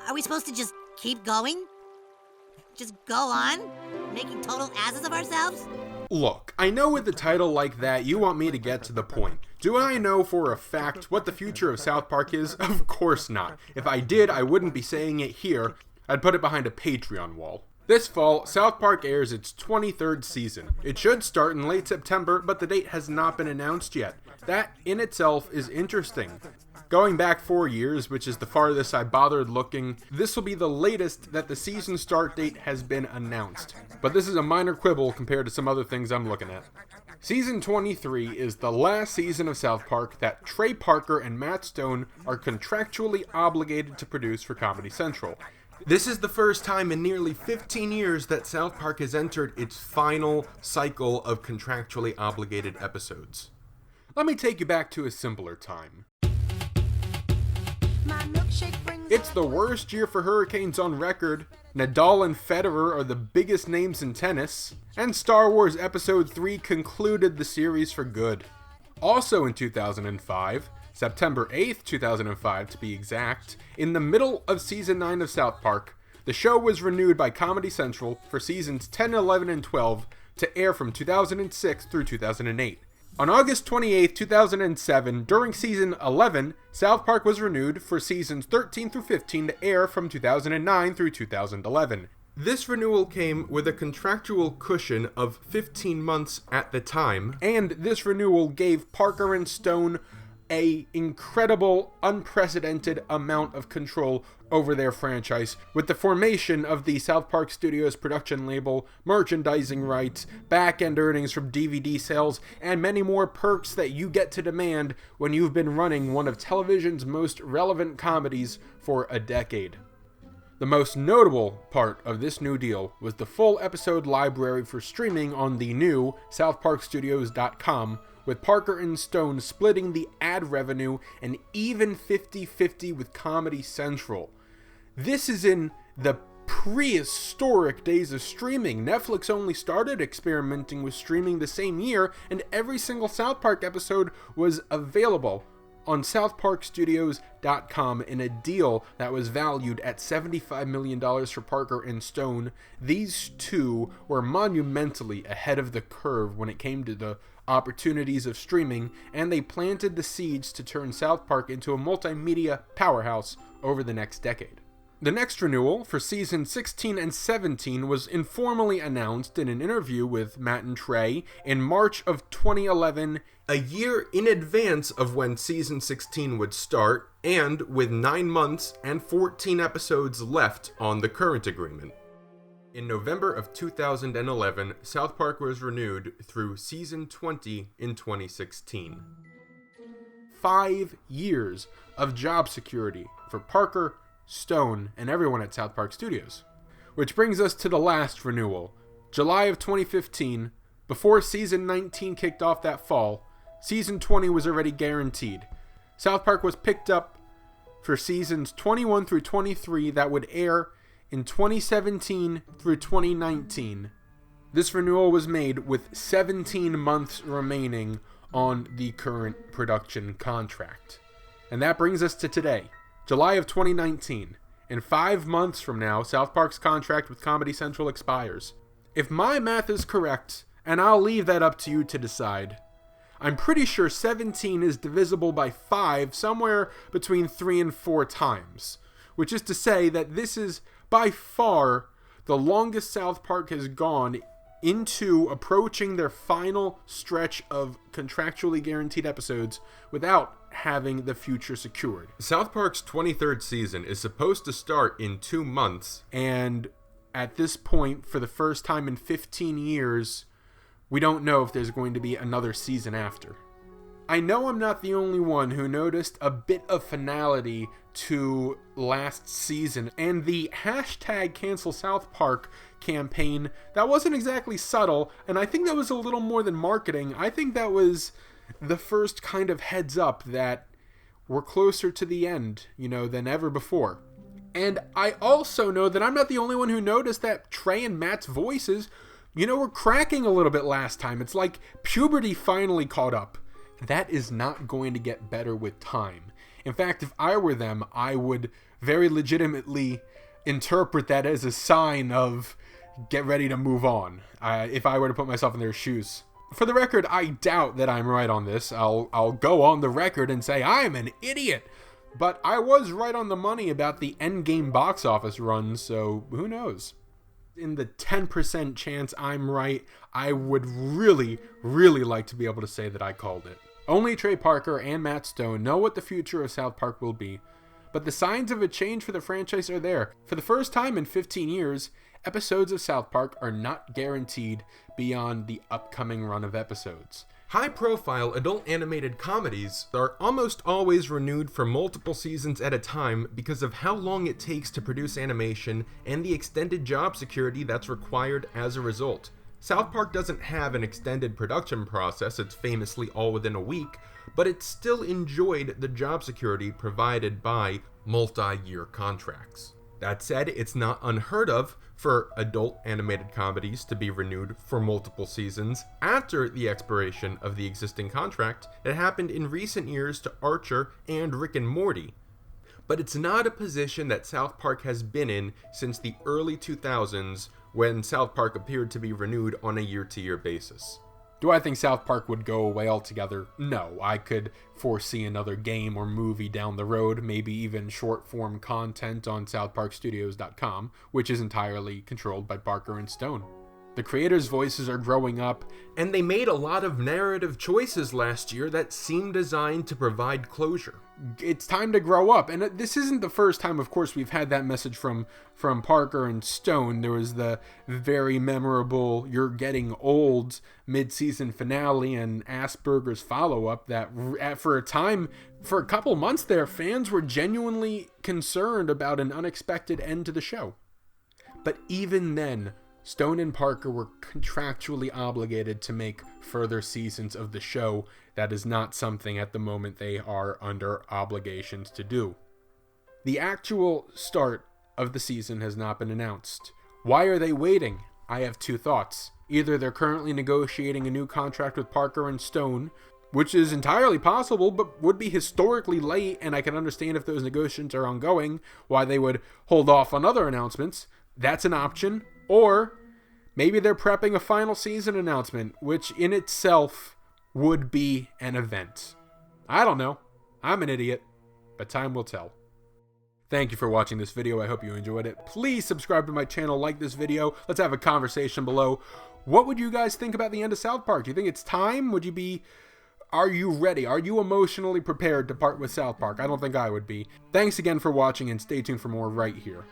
Are we supposed to just keep going? Just go on? Making total asses of ourselves? Look, I know with a title like that, you want me to get to the point. Do I know for a fact what the future of South Park is? Of course not. If I did, I wouldn't be saying it here. I'd put it behind a Patreon wall. This fall, South Park airs its 23rd season. It should start in late September, but the date has not been announced yet. That in itself is interesting. Going back 4 years, which is the farthest I bothered looking, this will be the latest that the season start date has been announced. But this is a minor quibble compared to some other things I'm looking at. Season 23 is the last season of South Park that Trey Parker and Matt Stone are contractually obligated to produce for Comedy Central. This is the first time in nearly 15 years that South Park has entered its final cycle of contractually obligated episodes. Let me take you back to a simpler time. It's the worst year for hurricanes on record. Nadal and Federer are the biggest names in tennis. And Star Wars Episode 3 concluded the series for good. Also in 2005, September 8th, 2005 to be exact, in the middle of Season 9 of South Park, the show was renewed by Comedy Central for Seasons 10, 11, and 12 to air from 2006 through 2008. On August 28, 2007, during Season 11, South Park was renewed for Seasons 13 through 15 to air from 2009 through 2011. This renewal came with a contractual cushion of 15 months at the time, and this renewal gave Parker and Stone an incredible, unprecedented amount of control over their franchise, with the formation of the South Park Studios production label, merchandising rights, back-end earnings from DVD sales, and many more perks that you get to demand when you've been running one of television's most relevant comedies for a decade. The most notable part of this new deal was the full episode library for streaming on the new SouthParkStudios.com, with Parker and Stone splitting the ad revenue and even 50-50 with Comedy Central. This is in the prehistoric days of streaming. Netflix only started experimenting with streaming the same year, and every single South Park episode was available on SouthParkStudios.com in a deal that was valued at $75 million for Parker and Stone. These two were monumentally ahead of the curve when it came to the opportunities of streaming, and they planted the seeds to turn South Park into a multimedia powerhouse over the next decade. The next renewal for season 16 and 17 was informally announced in an interview with Matt and Trey in March of 2011, a year in advance of when season 16 would start, and with 9 months and 14 episodes left on the current agreement. In November of 2011, South Park was renewed through season 20 in 2016. 5 years of job security for Parker, Stone, and everyone at South Park Studios. Which brings us to the last renewal. July of 2015, before season 19 kicked off that fall, season 20 was already guaranteed. South Park was picked up for seasons 21 through 23 that would air in 2017 through 2019. This renewal was made with 17 months remaining on the current production contract. And that brings us to today, July of 2019. In 5 months from now, South Park's contract with Comedy Central expires. If my math is correct, and I'll leave that up to you to decide, I'm pretty sure 17 is divisible by 5 somewhere between 3 and 4 times. Which is to say that this is by far the longest South Park has gone into approaching their final stretch of contractually guaranteed episodes without having the future secured. South Park's 23rd season is supposed to start in 2 months, and at this point, for the first time in 15 years, we don't know if there's going to be another season after. I know I'm not the only one who noticed a bit of finality to last season, and the hashtag Cancel South Park campaign, that wasn't exactly subtle, and I think that was a little more than marketing. I think that was the first kind of heads up that we're closer to the end, than ever before. And I also know that I'm not the only one who noticed that Trey and Matt's voices, were cracking a little bit last time. It's like puberty finally caught up. That is not going to get better with time. In fact, if I were them, I would very legitimately interpret that as a sign of get ready to move on, if I were to put myself in their shoes. For the record, I doubt that I'm right on this. I'll go on the record and say I'm an idiot. But I was right on the money about the endgame box office run, so who knows? In the 10% chance I'm right, I would really, really like to be able to say that I called it. Only Trey Parker and Matt Stone know what the future of South Park will be, but the signs of a change for the franchise are there. For the first time in 15 years, episodes of South Park are not guaranteed beyond the upcoming run of episodes. High-profile adult animated comedies are almost always renewed for multiple seasons at a time because of how long it takes to produce animation and the extended job security that's required as a result. South Park doesn't have an extended production process, it's famously all within a week, but it still enjoyed the job security provided by multi-year contracts. That said, it's not unheard of for adult animated comedies to be renewed for multiple seasons after the expiration of the existing contract. It happened in recent years to Archer and Rick and Morty. But it's not a position that South Park has been in since the early 2000s, when South Park appeared to be renewed on a year-to-year basis. Do I think South Park would go away altogether? No. I could foresee another game or movie down the road, maybe even short-form content on southparkstudios.com, which is entirely controlled by Parker and Stone. The creators' voices are growing up, and they made a lot of narrative choices last year that seem designed to provide closure. It's time to grow up, and this isn't the first time, of course, we've had that message from Parker and Stone. There was the very memorable "You're Getting Old" mid-season finale and Asperger's follow-up that, for a couple months there, fans were genuinely concerned about an unexpected end to the show. But even then, Stone and Parker were contractually obligated to make further seasons of the show. That is not something at the moment they are under obligations to do. The actual start of the season has not been announced. Why are they waiting? I have two thoughts. Either they're currently negotiating a new contract with Parker and Stone, which is entirely possible, but would be historically late, and I can understand if those negotiations are ongoing, why they would hold off on other announcements. That's an option. Or maybe they're prepping a final season announcement, which in itself would be an event. I don't know. I'm an idiot, but time will tell. Thank you for watching this video. I hope you enjoyed it. Please subscribe to my channel, like this video. Let's have a conversation below. What would you guys think about the end of South Park? Do you think it's time? Are you ready? Are you emotionally prepared to part with South Park? I don't think I would be. Thanks again for watching, and stay tuned for more right here.